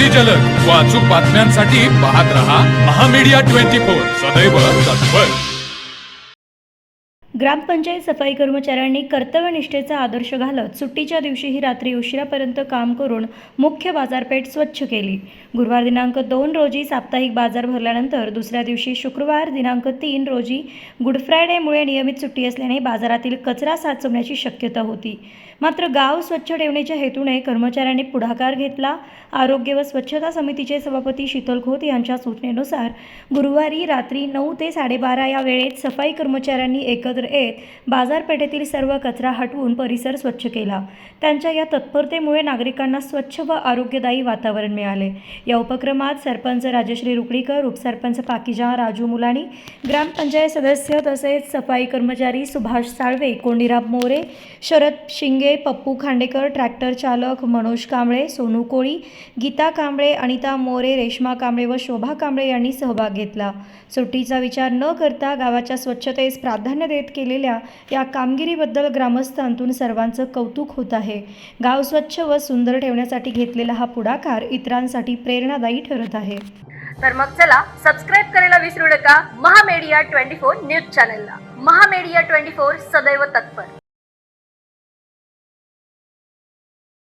अति जलद व अचूक बातम्यांसाठी पाहत रहा महामीडिया 24 सदैव तत्पर। ग्रामपंचायत सफाई कर्मचाऱ्यांनी कर्तव्यनिष्ठेचा आदर्श घालत सुट्टीच्या दिवशीही रात्री उशिरापर्यंत काम करून मुख्य बाजारपेठ स्वच्छ केली। गुरुवार दिनांक 2 रोजी साप्ताहिक बाजार भरल्यानंतर दुसऱ्या दिवशी शुक्रवार दिनांक 3 रोजी गुड फ्रायडेमुळे नियमित सुट्टी असल्याने बाजारातील कचरा साचवण्याची शक्यता होती। मात्र गाव स्वच्छ ठेवण्याच्या हेतूने कर्मचाऱ्यांनी पुढाकार घेतला। आरोग्य व स्वच्छता समितीचे सभापती शीतल खोत यांच्या सूचनेनुसार गुरुवारी रात्री 9 ते 12:30 या वेळेत सफाई कर्मचाऱ्यांनी एकत्र येत बाजारपेठेतील सर्व कचरा हटवून परिसर स्वच्छ केला। त्यांच्या या तत्परतेमुळे नागरिकांना स्वच्छ व आरोग्यदायी वातावरण मिळाले। या उपक्रमात सरपंच राजश्री रुकळीकर, उपसरपंच पाकिजा राजू मुलानी, ग्रामपंचायत सदस्य तसेच सफाई कर्मचारी सुभाष साळवे, कोंडीराम मोरे, शरद शिंगे, पप्पू खांडेकर, ट्रॅक्टर चालक मनोज कांबळे, सोनू कोळी, गीता कांबळे, अनिता मोरे, रेश्मा कांबळे व शोभा कांबळे यांनी सहभाग घेतला। सुट्टीचा विचार न करता गावाच्या स्वच्छतेस प्राधान्य देत केलेल्या या कामगिरीबद्दल ग्रामस्थांतून सर्वांचं कौतुक होत आहे। गाव स्वच्छ व सुंदर ठेवण्यासाठी घेतलेला हा पुढाकार इतरांसाठी प्रेरणादायी ठरत आहे। तर मग चला सबस्क्राईब करायला विसरू नका महामीडिया 24 न्यूज चॅनलला। महामीडिया 24 सदैव तत्पर।